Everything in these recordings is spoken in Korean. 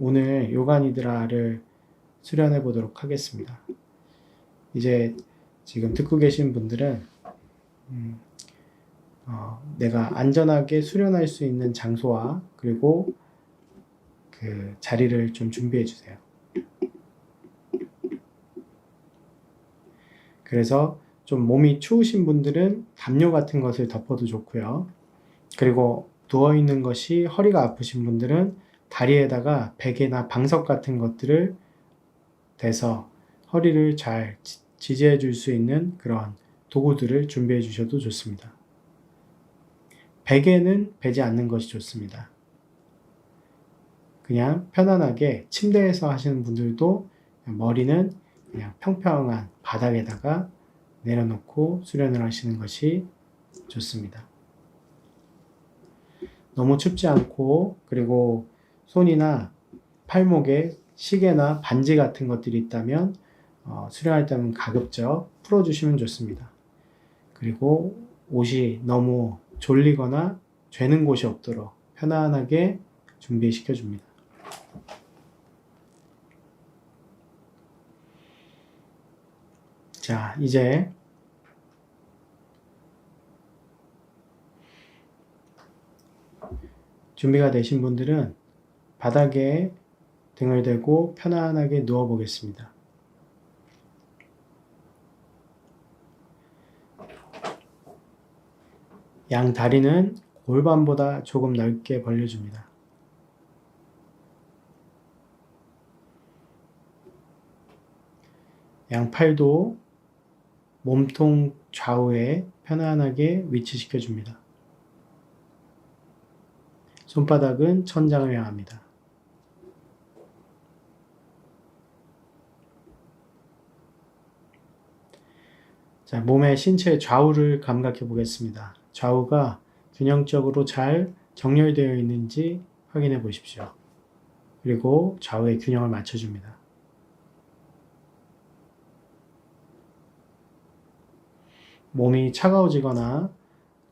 오늘 요가 니드라를 수련해 보도록 하겠습니다. 이제 지금 듣고 계신 분들은 내가 안전하게 수련할 수 있는 장소와 그리고 그 자리를 좀 준비해 주세요. 그래서 좀 몸이 추우신 분들은 담요 같은 것을 덮어도 좋고요. 그리고 누워 있는 것이 허리가 아프신 분들은 다리에다가 베개나 방석 같은 것들을 대서 허리를 잘 지지해 줄 수 있는 그런 도구들을 준비해 주셔도 좋습니다. 베개는 베지 않는 것이 좋습니다. 그냥 편안하게 침대에서 하시는 분들도 머리는 그냥 평평한 바닥에다가 내려놓고 수련을 하시는 것이 좋습니다. 너무 춥지 않고 그리고 손이나 팔목에 시계나 반지 같은 것들이 있다면 수련할 때는 가급적 풀어주시면 좋습니다. 그리고 옷이 너무 졸리거나 죄는 곳이 없도록 편안하게 준비시켜 줍니다. 자, 이제 준비가 되신 분들은 바닥에 등을 대고 편안하게 누워 보겠습니다. 양 다리는 골반보다 조금 넓게 벌려줍니다. 양 팔도 몸통 좌우에 편안하게 위치시켜 줍니다. 손바닥은 천장을 향합니다. 자, 몸의 신체 좌우를 감각해 보겠습니다. 좌우가 균형적으로 잘 정렬되어 있는지 확인해 보십시오. 그리고 좌우의 균형을 맞춰줍니다. 몸이 차가워지거나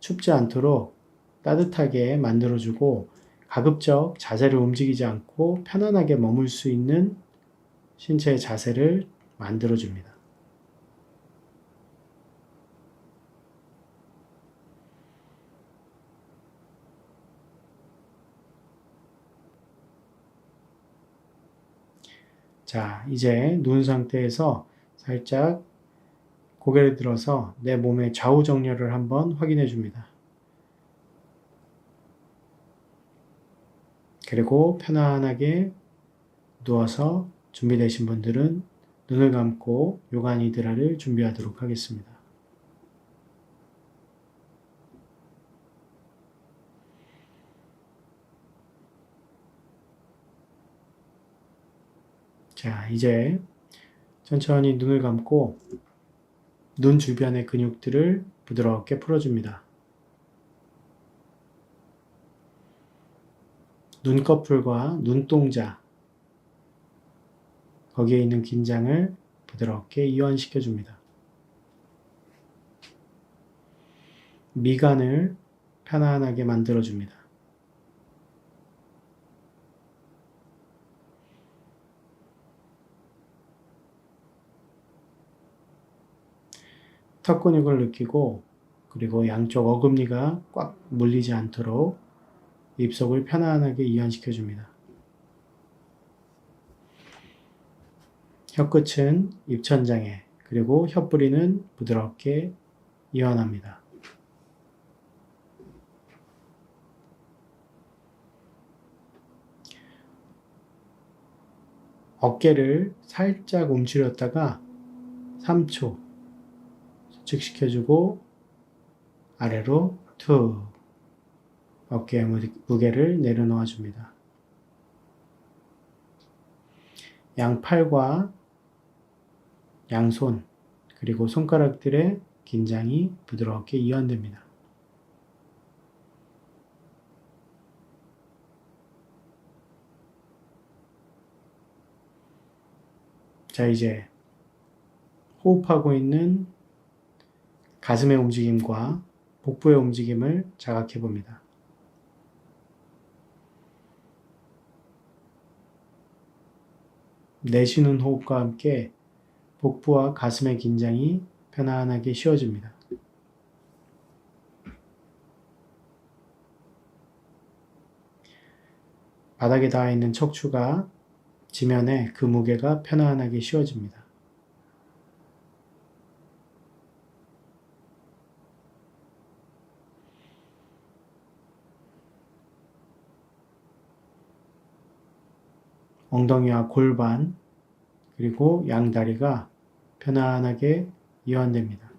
춥지 않도록 따뜻하게 만들어주고 가급적 자세를 움직이지 않고 편안하게 머물 수 있는 신체의 자세를 만들어줍니다. 자, 이제 누운 상태에서 살짝 고개를 들어서 내 몸의 좌우 정렬을 한번 확인해 줍니다. 그리고 편안하게 누워서 준비되신 분들은 눈을 감고 요가 니드라를 준비하도록 하겠습니다. 자, 이제 천천히 눈을 감고 눈 주변의 근육들을 부드럽게 풀어줍니다. 눈꺼풀과 눈동자, 거기에 있는 긴장을 부드럽게 이완시켜 줍니다. 미간을 편안하게 만들어 줍니다. 턱 근육을 느끼고 그리고 양쪽 어금니가 꽉 물리지 않도록 입속을 편안하게 이완시켜 줍니다. 혀끝은 입천장에 그리고 혀뿌리는 부드럽게 이완합니다. 어깨를 살짝 움츠렸다가 3초 수축시켜주고 아래로 툭 어깨의 무게를 내려놓아 줍니다. 양팔과 양손 그리고 손가락들의 긴장이 부드럽게 이완됩니다. 자, 이제 호흡하고 있는 가슴의 움직임과 복부의 움직임을 자각해 봅니다. 내쉬는 호흡과 함께 복부와 가슴의 긴장이 편안하게 쉬어집니다. 바닥에 닿아 있는 척추가 지면에 그 무게가 편안하게 쉬어집니다. 엉덩이와 골반 그리고 양다리가 편안하게 이완됩니다.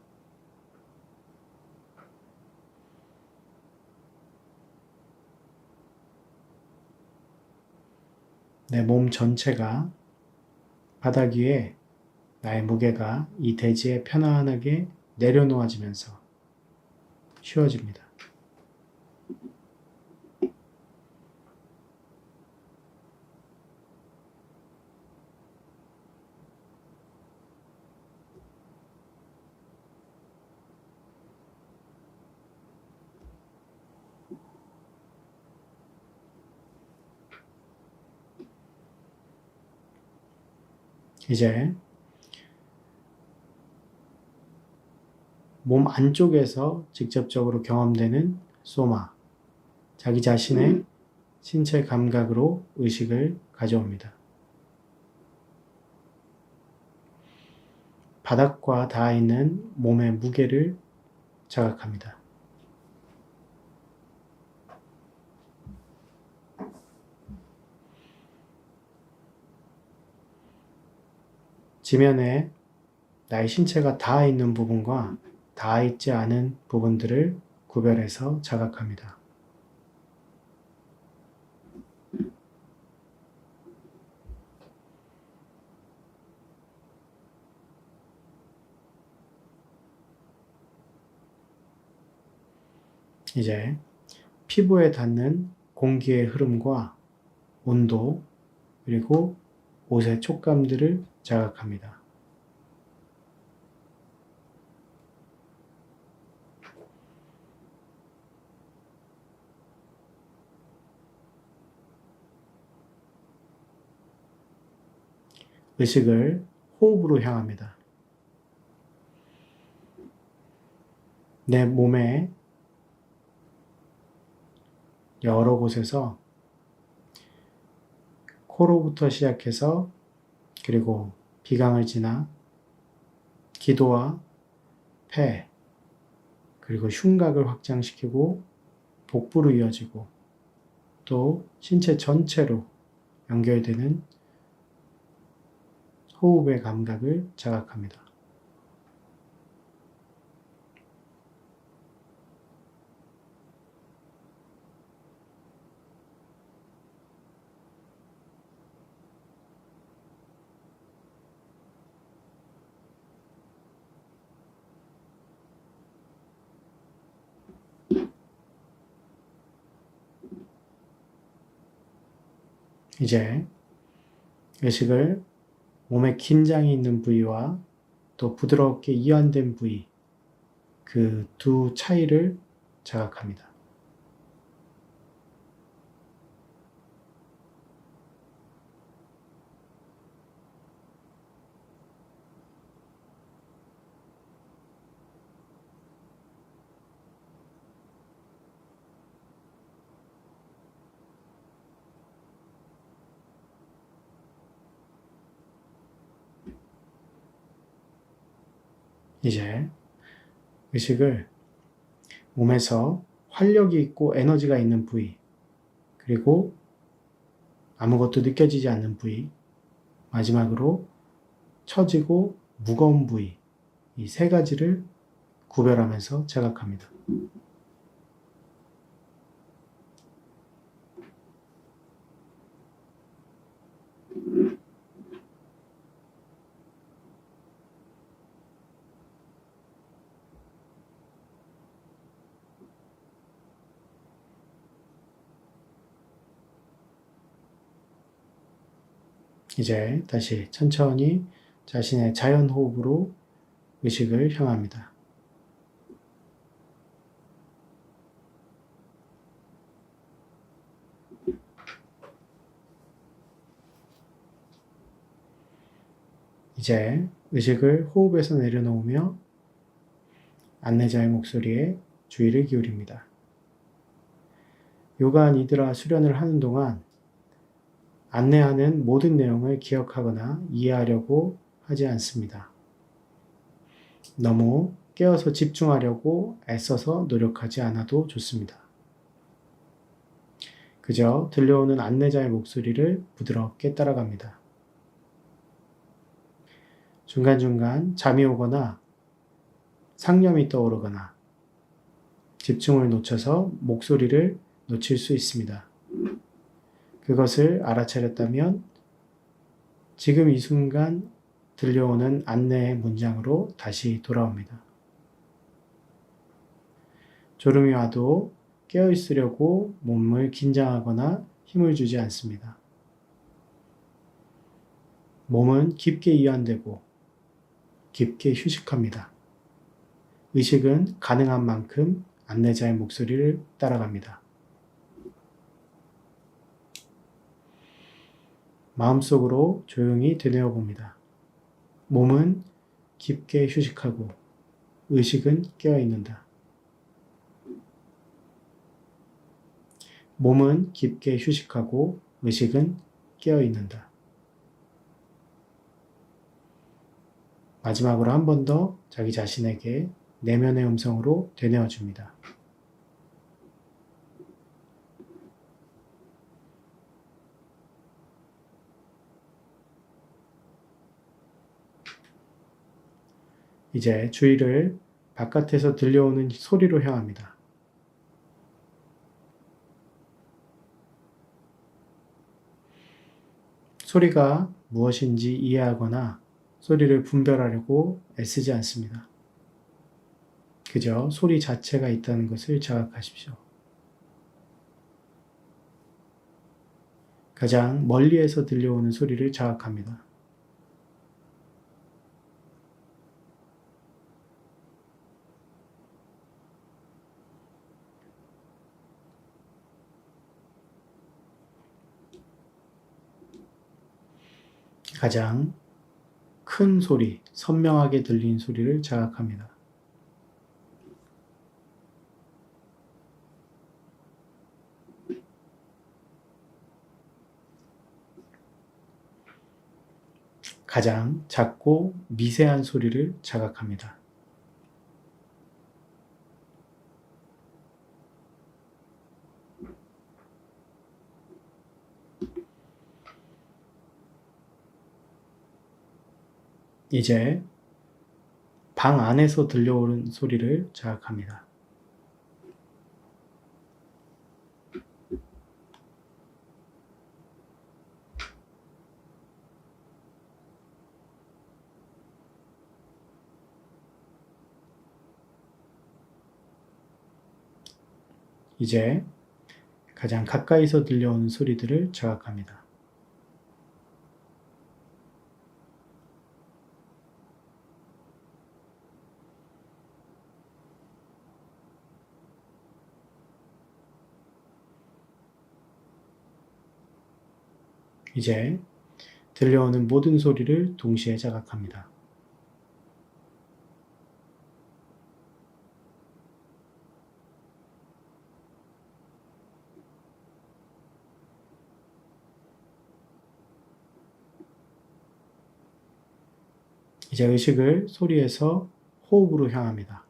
내 몸 전체가 바닥 위에 나의 무게가 이 대지에 편안하게 내려놓아지면서 쉬워집니다. 이제 몸 안쪽에서 직접적으로 경험되는 소마, 자기 자신의 신체 감각으로 의식을 가져옵니다. 바닥과 닿아 있는 몸의 무게를 자각합니다. 지면에 나의 신체가 닿아 있는 부분과 닿아 있지 않은 부분들을 구별해서 자각합니다. 이제 피부에 닿는 공기의 흐름과 온도 그리고 옷의 촉감들을 자각합니다. 의식을 호흡으로 향합니다. 내 몸의 여러 곳에서 코로부터 시작해서 그리고 비강을 지나 기도와 폐 그리고 흉곽을 확장시키고 복부로 이어지고 또 신체 전체로 연결되는 호흡의 감각을 자각합니다. 이제 의식을 몸에 긴장이 있는 부위와 또 부드럽게 이완된 부위, 그 두 차이를 자각합니다. 이제 의식을 몸에서 활력이 있고 에너지가 있는 부위, 그리고 아무것도 느껴지지 않는 부위, 마지막으로 처지고 무거운 부위, 이 세 가지를 구별하면서 자각합니다. 이제 다시 천천히 자신의 자연 호흡으로 의식을 향합니다. 이제 의식을 호흡에서 내려놓으며 안내자의 목소리에 주의를 기울입니다. 요가 니드라 수련을 하는 동안 안내하는 모든 내용을 기억하거나 이해하려고 하지 않습니다. 너무 깨어서 집중하려고 애써서 노력하지 않아도 좋습니다. 그저 들려오는 안내자의 목소리를 부드럽게 따라갑니다. 중간중간 잠이 오거나 상념이 떠오르거나 집중을 놓쳐서 목소리를 놓칠 수 있습니다. 그것을 알아차렸다면 지금 이 순간 들려오는 안내의 문장으로 다시 돌아옵니다. 졸음이 와도 깨어있으려고 몸을 긴장하거나 힘을 주지 않습니다. 몸은 깊게 이완되고 깊게 휴식합니다. 의식은 가능한 만큼 안내자의 목소리를 따라갑니다. 마음속으로 조용히 되뇌어 봅니다. 몸은 깊게 휴식하고 의식은 깨어 있는다. 몸은 깊게 휴식하고 의식은 깨어 있는다. 마지막으로 한 번 더 자기 자신에게 내면의 음성으로 되뇌어 줍니다. 이제 주의를 바깥에서 들려오는 소리로 향합니다. 소리가 무엇인지 이해하거나 소리를 분별하려고 애쓰지 않습니다. 그저 소리 자체가 있다는 것을 자각하십시오. 가장 멀리에서 들려오는 소리를 자각합니다. 가장 큰 소리, 선명하게 들린 소리를 자각합니다. 가장 작고 미세한 소리를 자각합니다. 이제 방 안에서 들려오는 소리를 자각합니다. 이제 가장 가까이서 들려오는 소리들을 자각합니다. 이제 들려오는 모든 소리를 동시에 자각합니다. 이제 의식을 소리에서 호흡으로 향합니다.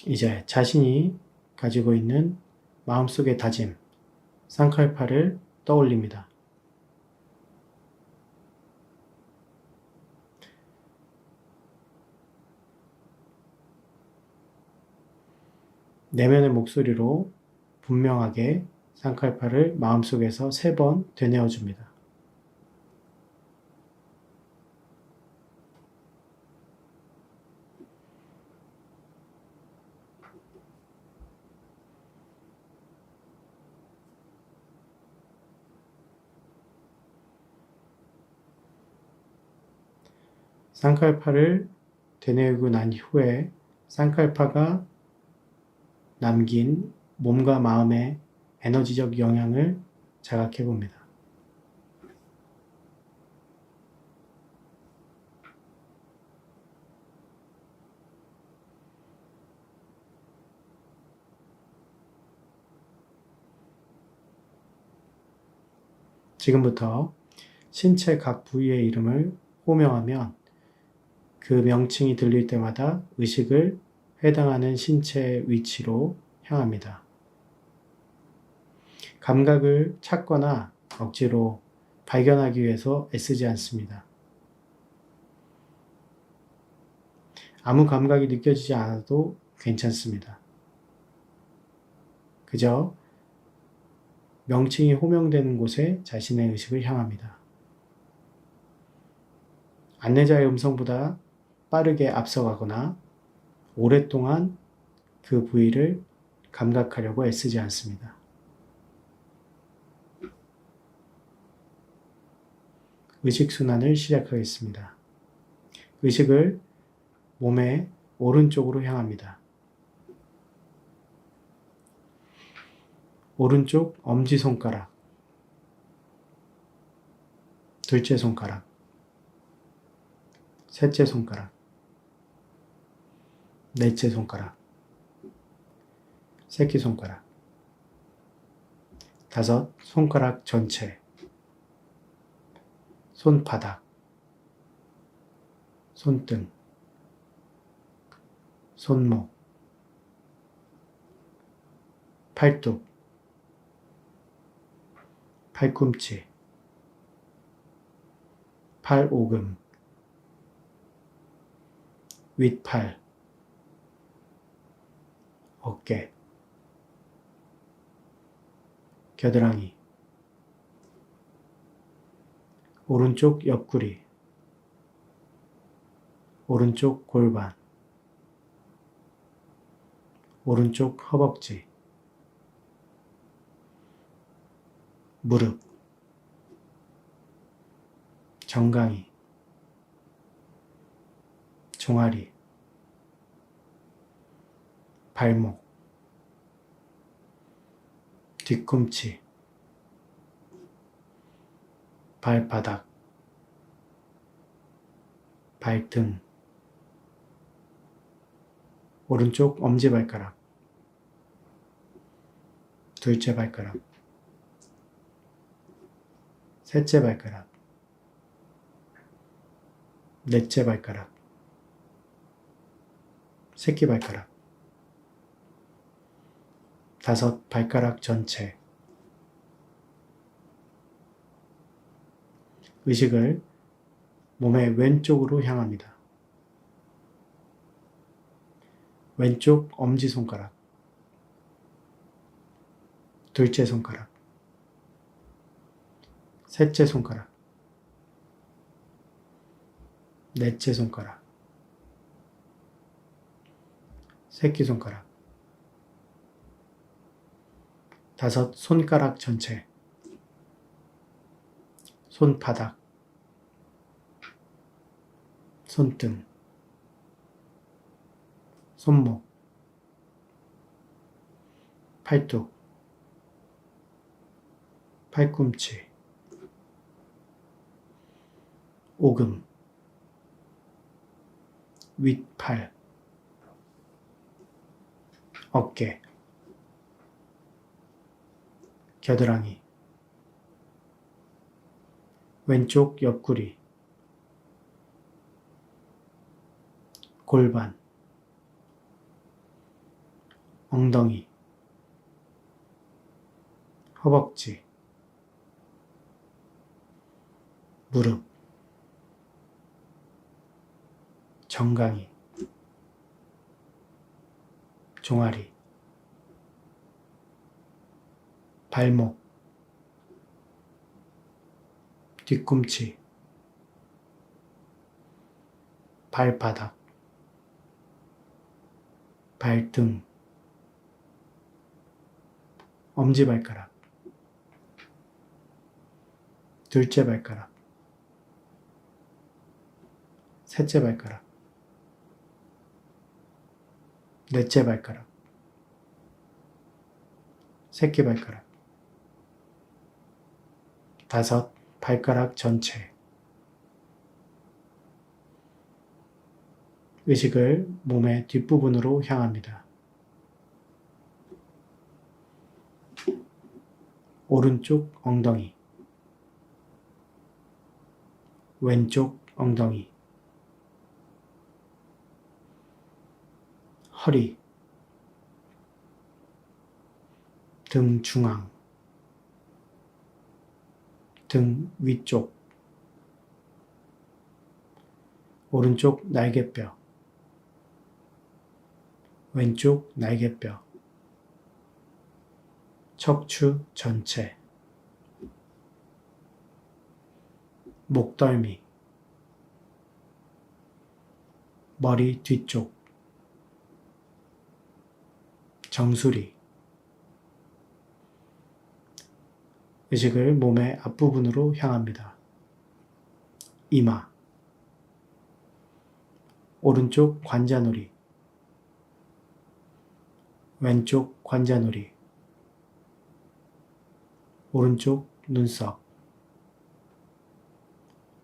이제 자신이 가지고 있는 마음속의 다짐, 쌍칼파를 떠올립니다. 내면의 목소리로 분명하게 쌍칼파를 마음속에서 3번 되뇌어 줍니다. 쌍칼파를 되뇌고 난 후에 쌍칼파가 남긴 몸과 마음의 에너지적 영향을 자각해 봅니다. 지금부터 신체 각 부위의 이름을 호명하면 그 명칭이 들릴 때마다 의식을 해당하는 신체의 위치로 향합니다. 감각을 찾거나 억지로 발견하기 위해서 애쓰지 않습니다. 아무 감각이 느껴지지 않아도 괜찮습니다. 그저 명칭이 호명되는 곳에 자신의 의식을 향합니다. 안내자의 음성보다 빠르게 앞서가거나 오랫동안 그 부위를 감각하려고 애쓰지 않습니다. 의식순환을 시작하겠습니다. 의식을 몸의 오른쪽으로 향합니다. 오른쪽 엄지손가락, 둘째 손가락, 셋째 손가락, 넷째 손가락, 새끼손가락, 다섯 손가락 전체, 손바닥, 손등, 손목, 팔뚝, 팔꿈치, 팔오금, 윗팔, 어깨, 겨드랑이, 오른쪽 옆구리, 오른쪽 골반, 오른쪽 허벅지, 무릎, 정강이, 종아리, 발목, 뒤꿈치, 발바닥, 발등, 오른쪽 엄지발가락, 둘째 발가락, 셋째 발가락, 넷째 발가락, 새끼발가락, 다섯 발가락 전체. 의식을 몸의 왼쪽으로 향합니다. 왼쪽 엄지손가락, 둘째 손가락, 셋째 손가락, 넷째 손가락, 새끼손가락, 다섯 손가락 전체, 손바닥, 손등, 손목, 팔뚝, 팔꿈치, 오금, 윗팔, 어깨, 겨드랑이, 왼쪽 옆구리, 골반, 엉덩이, 허벅지, 무릎, 정강이, 종아리, 발목, 뒤꿈치, 발바닥, 발등, 엄지발가락, 둘째 발가락, 셋째 발가락, 넷째 발가락, 새끼 발가락, 다섯 발가락 전체. 의식을 몸의 뒷부분으로 향합니다. 오른쪽 엉덩이, 왼쪽 엉덩이, 허리, 등 중앙, 등 위쪽, 오른쪽 날개뼈, 왼쪽 날개뼈, 척추 전체, 목덜미, 머리 뒤쪽, 정수리. 의식을 몸의 앞부분으로 향합니다. 이마, 오른쪽 관자놀이, 왼쪽 관자놀이, 오른쪽 눈썹,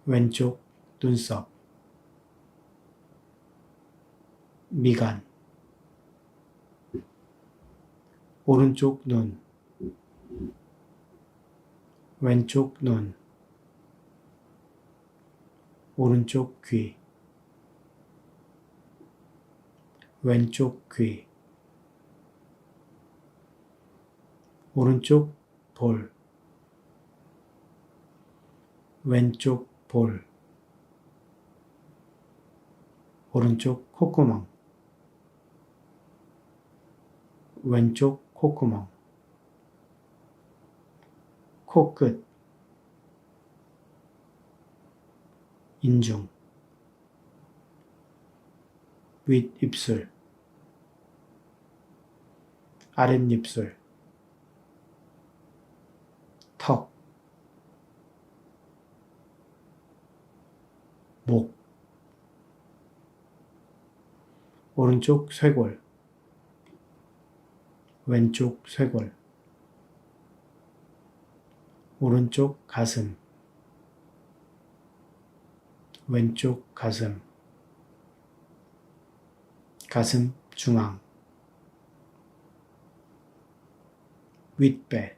왼쪽 눈썹, 미간, 오른쪽 눈, 왼쪽 눈, 오른쪽 귀, 왼쪽 귀, 오른쪽 볼, 왼쪽 볼, 오른쪽 콧구멍, 왼쪽 콧구멍, 코끝, 인중, 윗입술, 아랫입술, 턱, 목, 오른쪽 쇄골, 왼쪽 쇄골, 오른쪽 가슴, 왼쪽 가슴, 가슴 중앙, 윗배,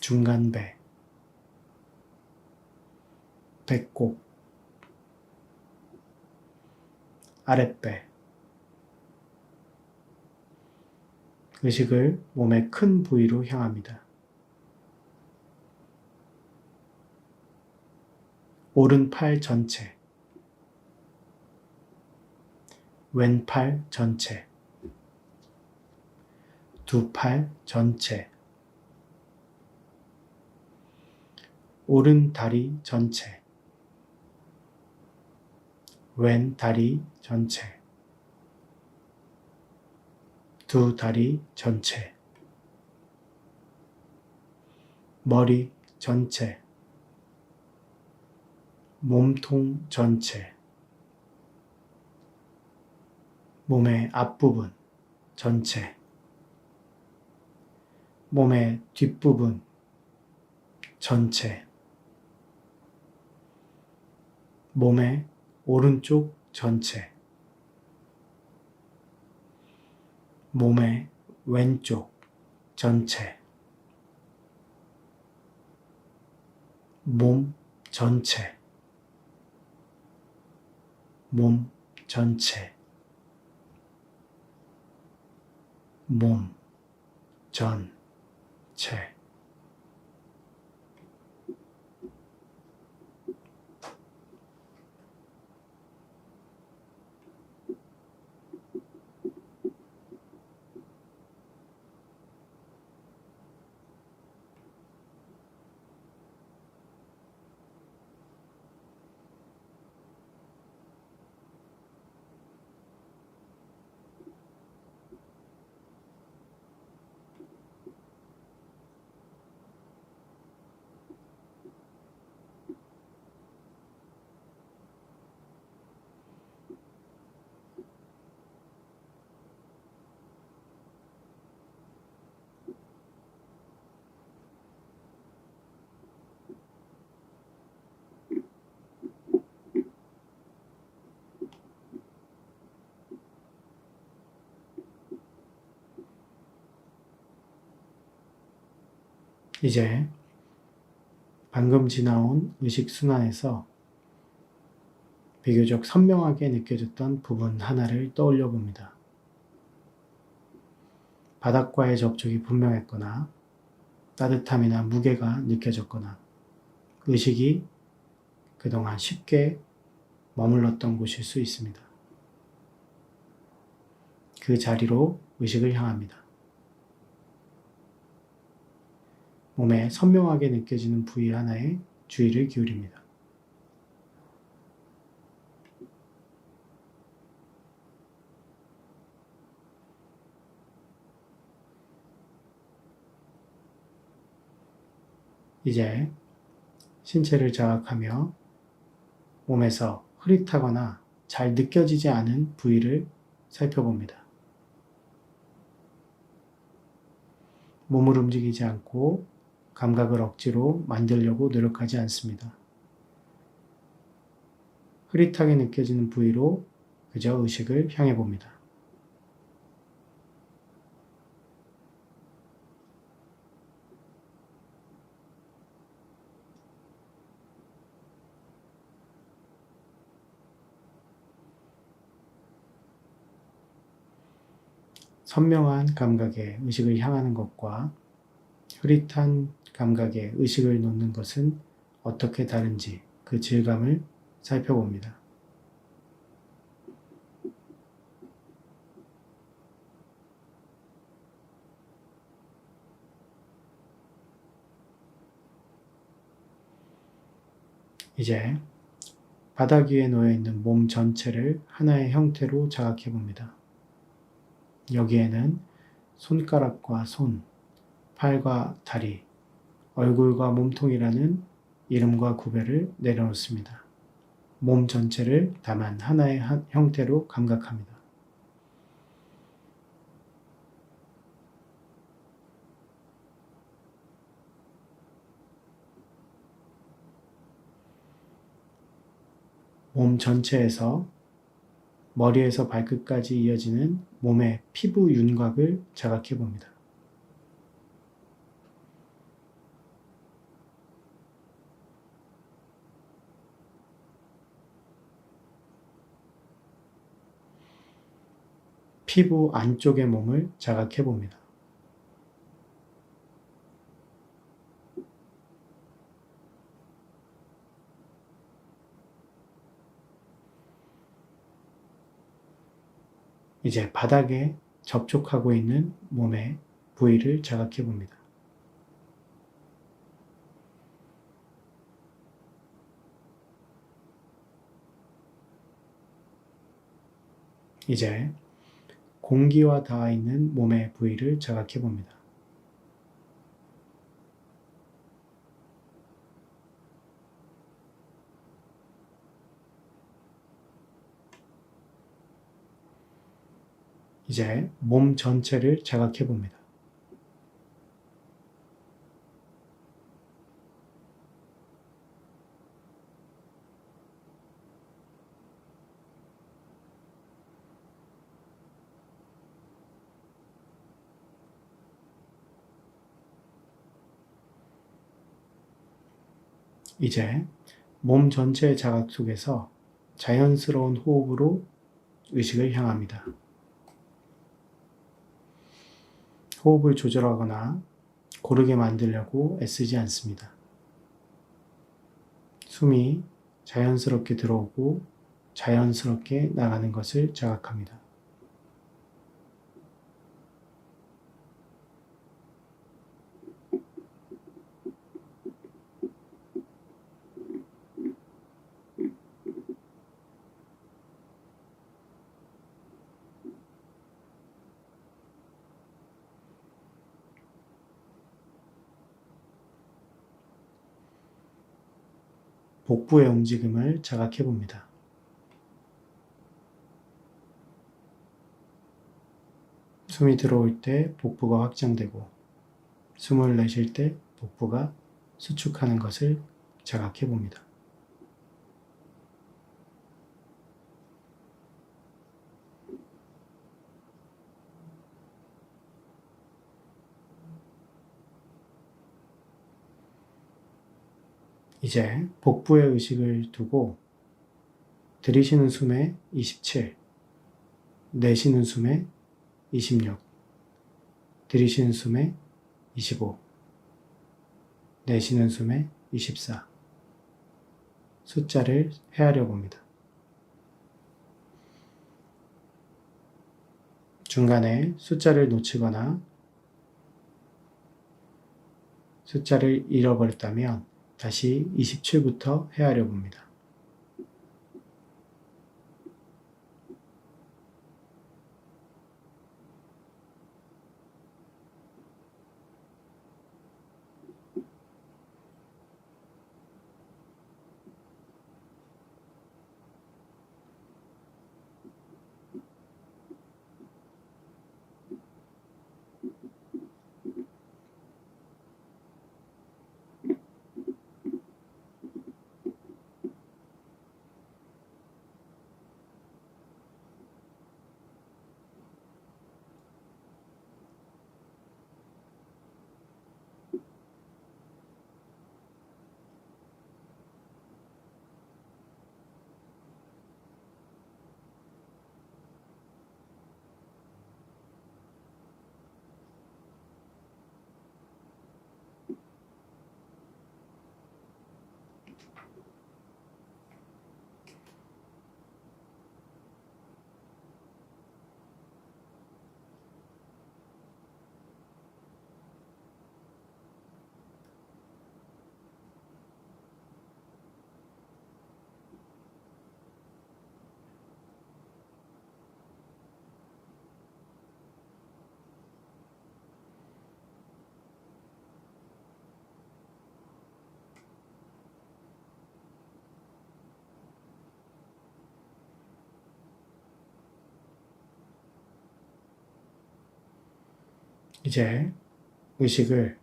중간배, 배꼽, 아랫배. 의식을 몸의 큰 부위로 향합니다. 오른팔 전체, 왼팔 전체, 두 팔 전체, 오른 다리 전체, 왼 다리 전체, 두 다리 전체, 머리 전체, 몸통 전체, 몸의 앞부분 전체, 몸의 뒷부분 전체, 몸의 오른쪽 전체, 몸의 왼쪽 전체, 몸 전체, 몸 전체, 몸 전체. 이제 방금 지나온 의식순환에서 비교적 선명하게 느껴졌던 부분 하나를 떠올려 봅니다. 바닥과의 접촉이 분명했거나 따뜻함이나 무게가 느껴졌거나 의식이 그동안 쉽게 머물렀던 곳일 수 있습니다. 그 자리로 의식을 향합니다. 몸에 선명하게 느껴지는 부위 하나에 주의를 기울입니다. 이제 신체를 자각하며 몸에서 흐릿하거나 잘 느껴지지 않은 부위를 살펴봅니다. 몸을 움직이지 않고 감각을 억지로 만들려고 노력하지 않습니다. 흐릿하게 느껴지는 부위로 그저 의식을 향해 봅니다. 선명한 감각에 의식을 향하는 것과 흐릿한 감각에 의식을 놓는 것은 어떻게 다른지 그 질감을 살펴봅니다. 이제 바닥 위에 놓여 있는 몸 전체를 하나의 형태로 자각해 봅니다. 여기에는 손가락과 손, 팔과 다리, 얼굴과 몸통이라는 이름과 구별을 내려놓습니다. 몸 전체를 다만 하나의 형태로 감각합니다. 몸 전체에서 머리에서 발끝까지 이어지는 몸의 피부 윤곽을 자각해 봅니다. 피부 안쪽의 몸을 자각해 봅니다. 이제 바닥에 접촉하고 있는 몸의 부위를 자각해 봅니다. 이제 공기와 닿아 있는 몸의 부위를 자각해 봅니다. 이제 몸 전체를 자각해 봅니다. 이제 몸 전체의 자각 속에서 자연스러운 호흡으로 의식을 향합니다. 호흡을 조절하거나 고르게 만들려고 애쓰지 않습니다. 숨이 자연스럽게 들어오고 자연스럽게 나가는 것을 자각합니다. 복부의 움직임을 자각해 봅니다. 숨이 들어올 때 복부가 확장되고 숨을 내쉴 때 복부가 수축하는 것을 자각해 봅니다. 이제 복부에 의식을 두고 들이쉬는 숨에 27, 내쉬는 숨에 26, 들이쉬는 숨에 25, 내쉬는 숨에 24. 숫자를 헤아려 봅니다. 중간에 숫자를 놓치거나 숫자를 잃어버렸다면 다시 27부터 헤아려 봅니다. 이제 의식을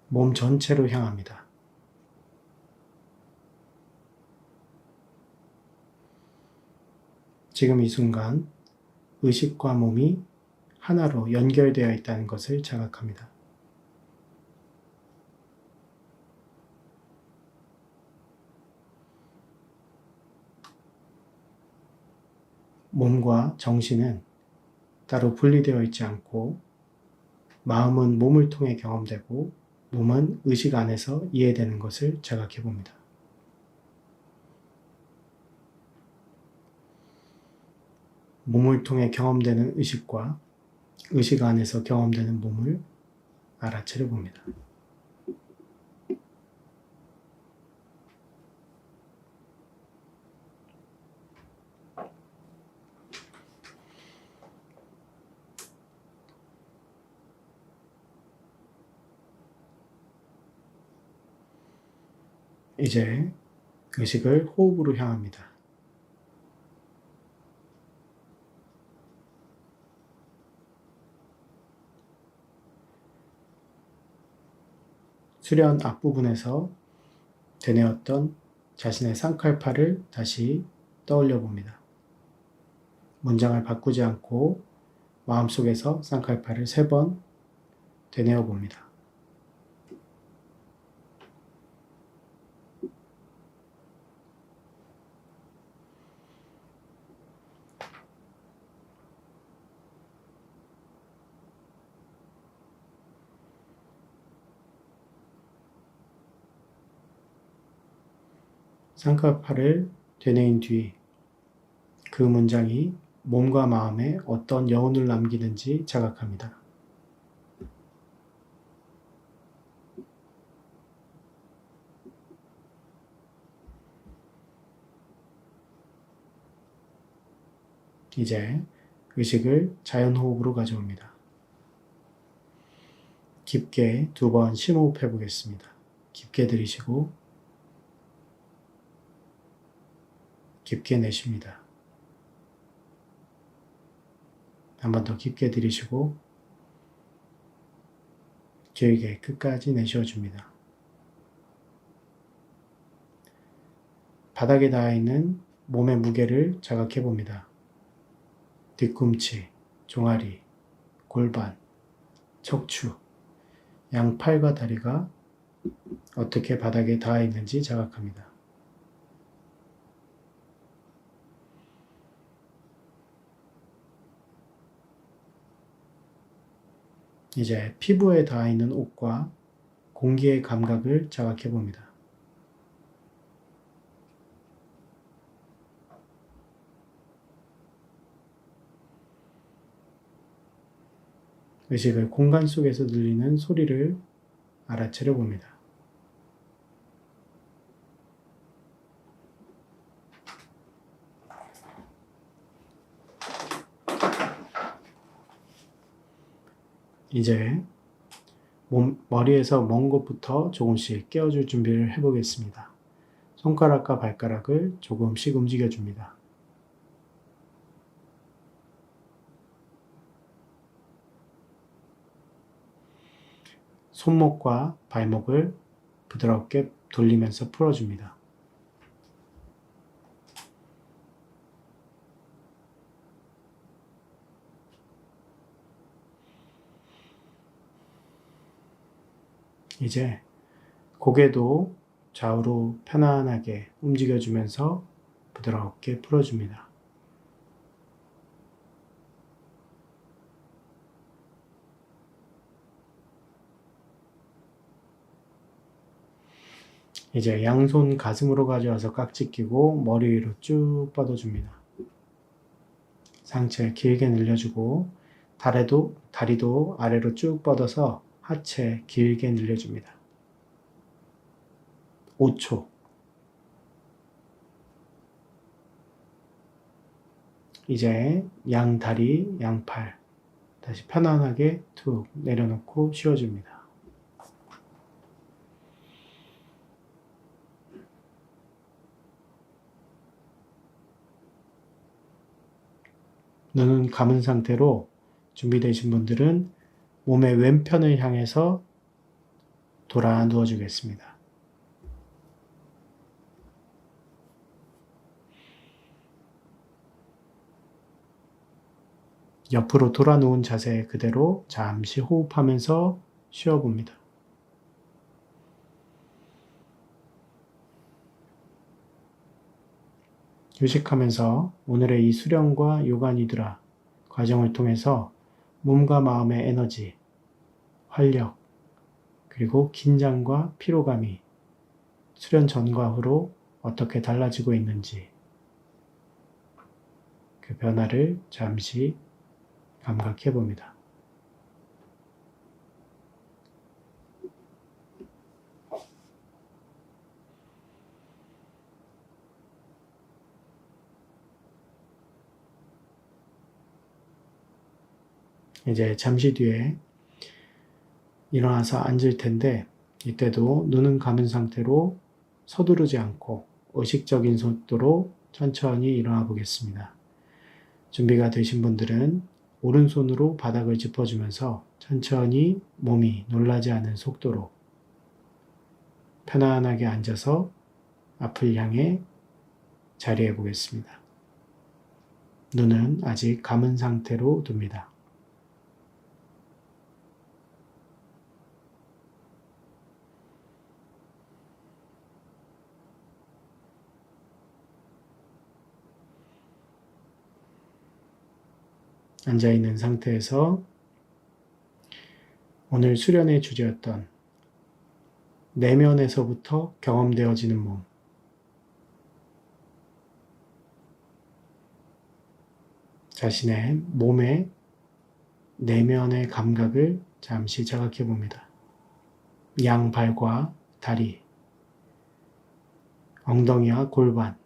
몸 전체로 향합니다. 지금 이 순간 의식과 몸이 하나로 연결되어 있다는 것을 자각합니다. 몸과 정신은 따로 분리되어 있지 않고 마음은 몸을 통해 경험되고 몸은 의식 안에서 이해되는 것을 자각해 봅니다. 몸을 통해 경험되는 의식과 의식 안에서 경험되는 몸을 알아차려 봅니다. 이제 의식을 호흡으로 향합니다. 수련 앞부분에서 되뇌었던 자신의 쌍칼파를 다시 떠올려 봅니다. 문장을 바꾸지 않고 마음속에서 쌍칼파를 3번 되뇌어 봅니다. 쌍칼파를 되뇌인 뒤 그 문장이 몸과 마음에 어떤 여운을 남기는지 자각합니다. 이제 의식을 자연호흡으로 가져옵니다. 깊게 2번 심호흡해 보겠습니다. 깊게 들이쉬고 깊게 내쉽니다. 한 번 더 깊게 들이쉬고 길게 끝까지 내쉬어줍니다. 바닥에 닿아있는 몸의 무게를 자각해 봅니다. 뒤꿈치, 종아리, 골반, 척추, 양팔과 다리가 어떻게 바닥에 닿아 있는지 자각합니다. 이제 피부에 닿아 있는 옷과 공기의 감각을 자각해 봅니다. 의식을 공간 속에서 들리는 소리를 알아채려 봅니다. 이제 머리에서 먼 곳부터 조금씩 깨워줄 준비를 해보겠습니다. 손가락과 발가락을 조금씩 움직여줍니다. 손목과 발목을 부드럽게 돌리면서 풀어줍니다. 이제 고개도 좌우로 편안하게 움직여주면서 부드럽게 풀어줍니다. 이제 양손 가슴으로 가져와서 깍지 끼고 머리 위로 쭉 뻗어줍니다. 상체 길게 늘려주고 다리도 아래로 쭉 뻗어서 하체 길게 늘려줍니다. 5초. 이제 양 다리, 양 팔 다시 편안하게 툭 내려놓고 쉬어줍니다. 눈은 감은 상태로 준비되신 분들은 몸의 왼편을 향해서 돌아 누워주겠습니다. 옆으로 돌아 누운 자세 그대로 잠시 호흡하면서 쉬어봅니다. 휴식하면서 오늘의 이 수련과 요가 니드라 과정을 통해서 몸과 마음의 에너지, 활력, 그리고 긴장과 피로감이 수련 전과 후로 어떻게 달라지고 있는지 그 변화를 잠시 감각해 봅니다. 이제 잠시 뒤에 일어나서 앉을 텐데 이때도 눈은 감은 상태로 서두르지 않고 의식적인 속도로 천천히 일어나 보겠습니다. 준비가 되신 분들은 오른손으로 바닥을 짚어주면서 천천히 몸이 놀라지 않은 속도로 편안하게 앉아서 앞을 향해 자리해 보겠습니다. 눈은 아직 감은 상태로 둡니다. 앉아있는 상태에서 오늘 수련의 주제였던 내면에서부터 경험되어지는 몸, 자신의 몸의 내면의 감각을 잠시 자각해 봅니다. 양발과 다리, 엉덩이와 골반,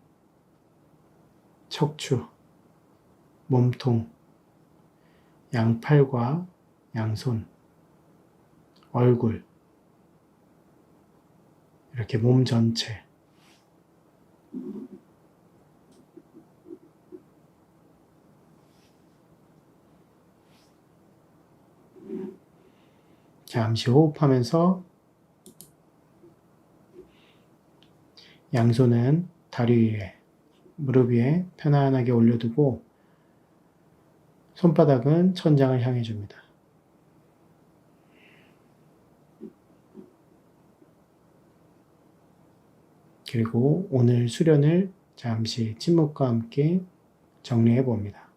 척추, 몸통, 양팔과 양손, 얼굴, 이렇게 몸 전체. 잠시 호흡하면서 양손은 다리 위에, 무릎 위에 편안하게 올려두고 손바닥은 천장을 향해 줍니다. 그리고 오늘 수련을 잠시 침묵과 함께 정리해 봅니다.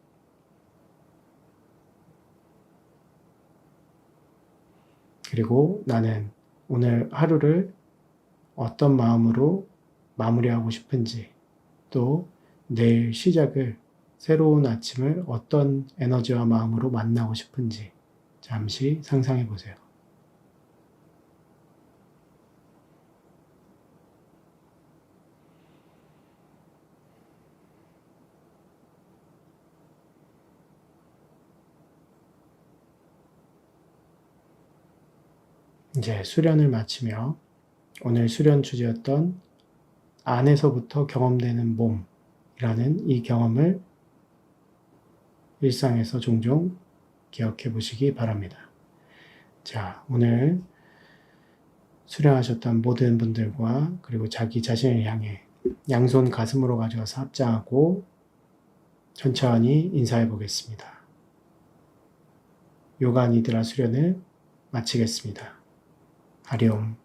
그리고 나는 오늘 하루를 어떤 마음으로 마무리하고 싶은지, 또 내일 시작을, 새로운 아침을 어떤 에너지와 마음으로 만나고 싶은지 잠시 상상해 보세요. 이제 수련을 마치며 오늘 수련 주제였던 안에서부터 경험되는 몸이라는 이 경험을 일상에서 종종 기억해 보시기 바랍니다. 자, 오늘 수련하셨던 모든 분들과 그리고 자기 자신을 향해 양손 가슴으로 가져와서 합장하고 천천히 인사해 보겠습니다. 요가 니드라 수련을 마치겠습니다. 하리옴.